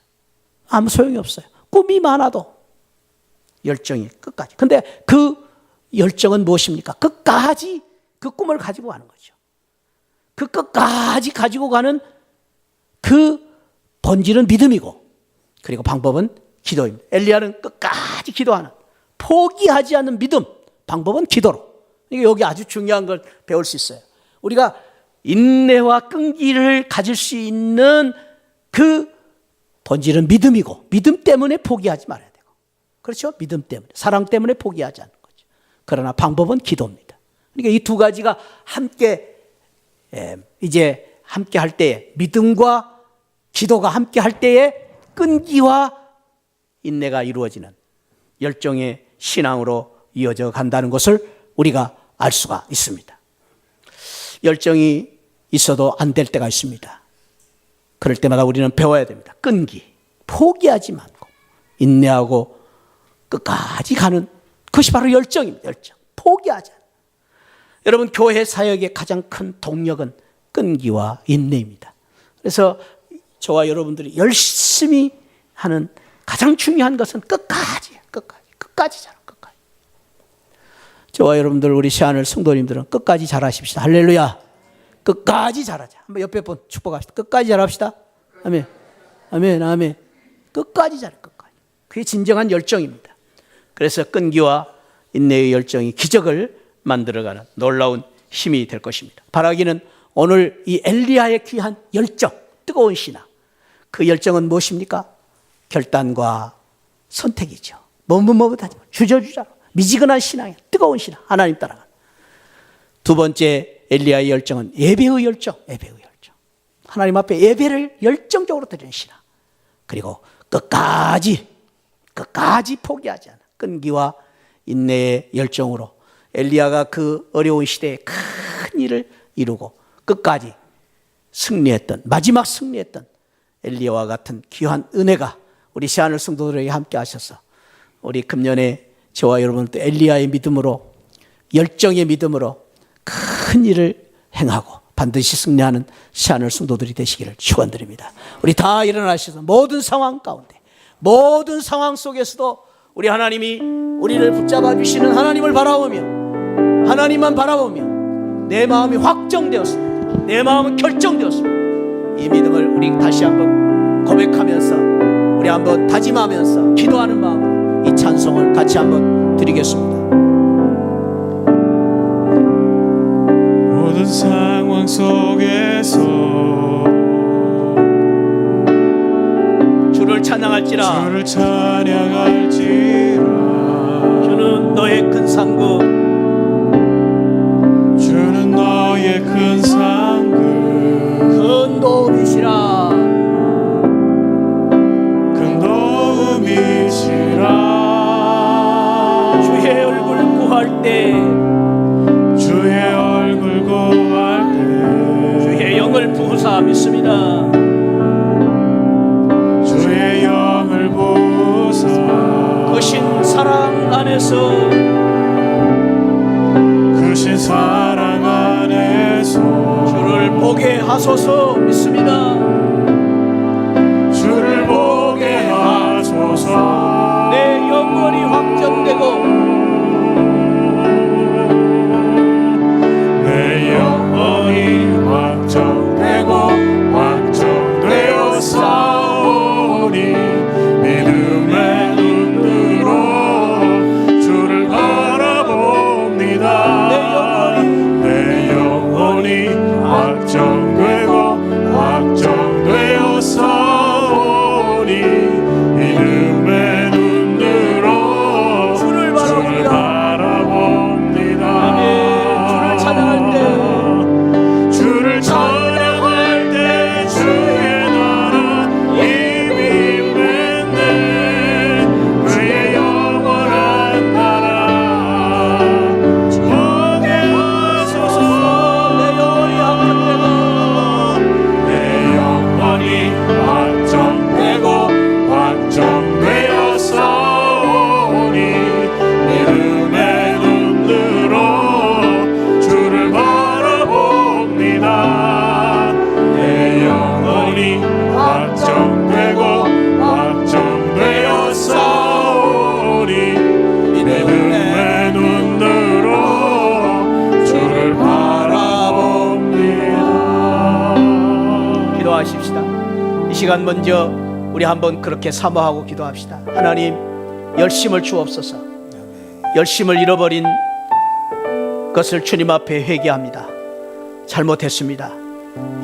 아무 소용이 없어요. 꿈이 많아도 열정이 끝까지. 근데 그 열정은 무엇입니까? 끝까지 그 꿈을 가지고 가는 거죠. 그 끝까지 가지고 가는 그 본질은 믿음이고, 그리고 방법은 기도입니다. 엘리야는 끝까지 기도하는, 포기하지 않는 믿음, 방법은 기도로 그러니까 여기 아주 중요한 걸 배울 수 있어요. 우리가 인내와 끈기를 가질 수 있는 그 본질은 믿음이고, 믿음 때문에 포기하지 말아야 되고, 그렇죠? 믿음 때문에, 사랑 때문에 포기하지 않는 거죠. 그러나 방법은 기도입니다. 그러니까 이 두 가지가 함께 이제 함께 할 때에, 믿음과 기도가 함께 할 때에 끈기와 인내가 이루어지는 열정의 신앙으로 이어져 간다는 것을 우리가 알 수가 있습니다. 열정이 있어도 안 될 때가 있습니다. 그럴 때마다 우리는 배워야 됩니다. 끈기, 포기하지 말고 인내하고 끝까지 가는 것이 바로 열정입니다. 열정, 포기하지 않아요. 여러분, 교회 사역의 가장 큰 동력은 끈기와 인내입니다. 그래서 저와 여러분들이 열심히 하는 가장 중요한 것은 끝까지 잘하는, 끝까지. 저와 여러분들, 우리 시안을 성도님들은 끝까지 잘하십시다. 할렐루야. 끝까지 잘하자. 한번 옆에 분 축복합시다. 끝까지 잘합시다. 아멘. 아멘. 아멘. 끝까지 잘해. 끝까지. 그게 진정한 열정입니다. 그래서 끈기와 인내의 열정이 기적을 만들어가는 놀라운 힘이 될 것입니다. 바라기는 오늘 이 엘리야의 귀한 열정, 뜨거운 신앙, 그 열정은 무엇입니까? 결단과 선택이죠. 머뭇머뭇하지 마. 주저주저. 미지근한 신앙이야. 뜨거운 신앙. 하나님 따라가는. 두 번째 엘리야의 열정은 예배의 열정. 예배의 열정. 하나님 앞에 예배를 열정적으로 드리는 신앙. 그리고 끝까지 포기하지 않아. 끈기와 인내의 열정으로 엘리야가 그 어려운 시대에 큰 일을 이루고 끝까지 승리했던, 마지막 승리했던 엘리야와 같은 귀한 은혜가 우리 시안을 성도들에게 함께 하셔서 우리 금년에 저와 여러분도 엘리야의 믿음으로, 열정의 믿음으로 큰 일을 행하고 반드시 승리하는 시안을 성도들이 되시기를 축원드립니다. 우리 다 일어나셔서 모든 상황 가운데, 모든 상황 속에서도 우리 하나님이 우리를 붙잡아 주시는 하나님을 바라보며, 하나님만 바라보며 내 마음이 확정되었습니다. 내 마음은 결정되었습니다. 이 믿음을 우리 다시 한번 고백하면서, 우리 한번 다짐하면서 기도하는 마음으로 이 찬송을 같이 한번 드리겠습니다. 모든 상황 속에서 주를 찬양할지라. 주를 찬양할지라. 주는 너의 큰 상급, 주는 너의 큰 상급, 큰 도움이시라. 큰 도움이시라. 주의 얼굴 구할 때, 주의 얼굴 구할 때 주의 영을 부으사 믿습니다. 주의 영을 부으사 크신 사랑 안에서, 크신 사랑 안에서 주를 보게 하소서 믿습니다. 주를 보게 하소서. 내 영혼이 확정되고 내 영혼이 확정되고 확정되어 싸우니 믿음의 눈으로 주를 바라봅니다. 내 영혼이 확정되고 확정되어 싸우니 믿음의 눈으로 주를 바라봅니다. 아멘. 주를 찬양할 때, 주를 찬양할 때 주의 나라 이미 맺네. 그의 영원한 나라 보게 하소서. 내 영혼이 확정되고 확정되어 싸우니 믿음의 눈으로 주를 바라봅니다. 내 영혼이 확정되고 확정되어 싸우니 믿음의 눈으로 주를 바라봅니다. 기도하십시다. 이 시간 먼저 우리 한번 그렇게 사모하고 기도합시다. 하나님, 열심을 주옵소서. 열심을 잃어버린 그것을 주님 앞에 회개합니다. 잘못했습니다.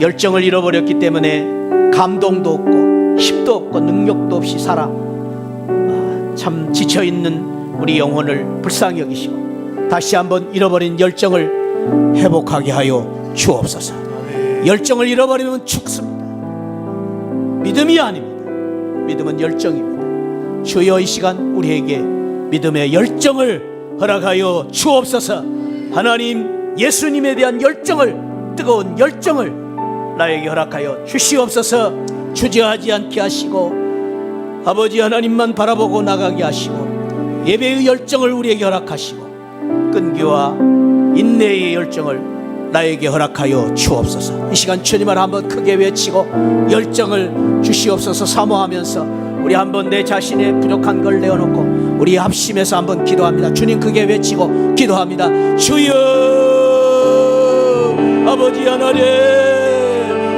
열정을 잃어버렸기 때문에 감동도 없고 힘도 없고 능력도 없이 살아 참 지쳐있는 우리 영혼을 불쌍히 여기시고 다시 한번 잃어버린 열정을 회복하게 하여 주옵소서. 열정을 잃어버리면 죽습니다. 믿음이 아닙니다. 믿음은 열정입니다. 주여 이 시간 우리에게 믿음의 열정을 허락하여 주옵소서. 하나님 예수님에 대한 열정을, 뜨거운 열정을 나에게 허락하여 주시옵소서. 주저하지 않게 하시고 아버지 하나님만 바라보고 나가게 하시고 예배의 열정을 우리에게 허락하시고 끈기와 인내의 열정을 나에게 허락하여 주옵소서. 이 시간 주님을 한번 크게 외치고 열정을 주시옵소서 사모하면서 우리 한번 내 자신의 부족한 걸 내어놓고 우리 합심해서 한번 기도합니다. 주님 크게 외치고 기도합니다. 주여 아버지 하나님,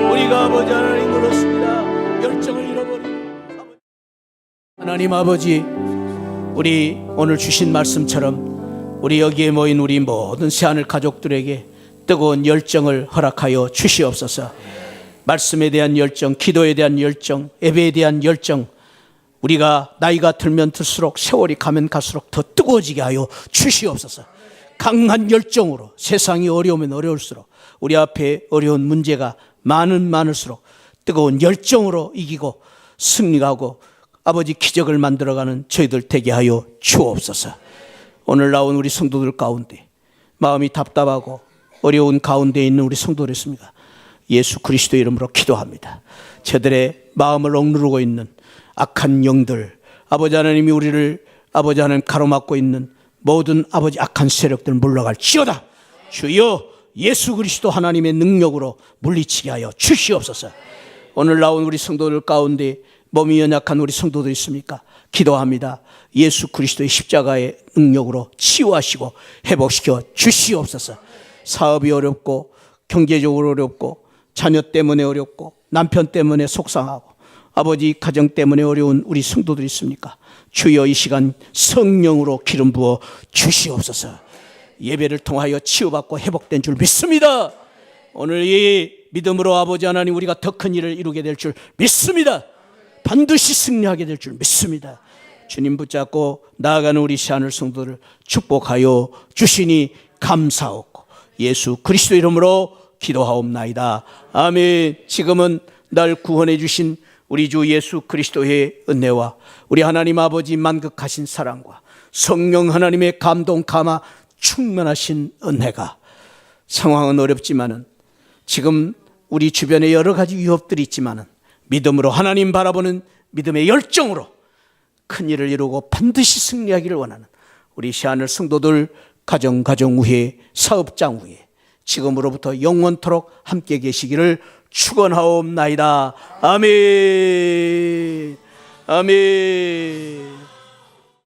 우리가 아버지 하나님 그렇습니다. 열정을 잃어버린 하나님 아버지, 우리 오늘 주신 말씀처럼 우리 여기에 모인 우리 모든 새하늘 가족들에게 뜨거운 열정을 허락하여 주시옵소서. 말씀에 대한 열정, 기도에 대한 열정, 예배에 대한 열정, 우리가 나이가 들면 들수록 세월이 가면 갈수록 더 뜨거워지게 하여 주시옵소서. 강한 열정으로 세상이 어려우면 어려울수록 우리 앞에 어려운 문제가 많을수록 뜨거운 열정으로 이기고 승리하고 아버지 기적을 만들어가는 저희들 되게 하여 주옵소서. 오늘 나온 우리 성도들 가운데 마음이 답답하고 어려운 가운데 있는 우리 성도들 있습니다. 예수 그리스도 이름으로 기도합니다. 저들의 마음을 억누르고 있는 악한 영들, 아버지 하나님이 우리를 아버지 하나님 가로막고 있는 모든 아버지 악한 세력들 물러갈지어다. 주여 예수 그리스도 하나님의 능력으로 물리치게 하여 주시옵소서. 오늘 나온 우리 성도들 가운데 몸이 연약한 우리 성도들 있습니까? 기도합니다. 예수 그리스도의 십자가의 능력으로 치유하시고 회복시켜 주시옵소서. 사업이 어렵고 경제적으로 어렵고 자녀 때문에 어렵고 남편 때문에 속상하고 아버지 가정 때문에 어려운 우리 성도들 있습니까? 주여 이 시간 성령으로 기름 부어 주시옵소서. 예배를 통하여 치유받고 회복된 줄 믿습니다. 오늘 이 믿음으로 아버지 하나님 우리가 더 큰 일을 이루게 될 줄 믿습니다. 반드시 승리하게 될 줄 믿습니다. 주님 붙잡고 나아가는 우리 새하늘 성도를 축복하여 주시니 감사하고 예수 그리스도 이름으로 기도하옵나이다. 아멘. 지금은 날 구원해 주신 우리 주 예수 그리스도의 은혜와 우리 하나님 아버지 만극하신 사랑과 성령 하나님의 감동 감화 충만하신 은혜가, 상황은 어렵지만은 지금 우리 주변에 여러 가지 위협들이 있지만은 믿음으로 하나님 바라보는 믿음의 열정으로 큰 일을 이루고 반드시 승리하기를 원하는 우리 새하늘 성도들 가정 후에 사업장 후에 지금으로부터 영원토록 함께 계시기를 축원하옵나이다. 아멘. 아멘.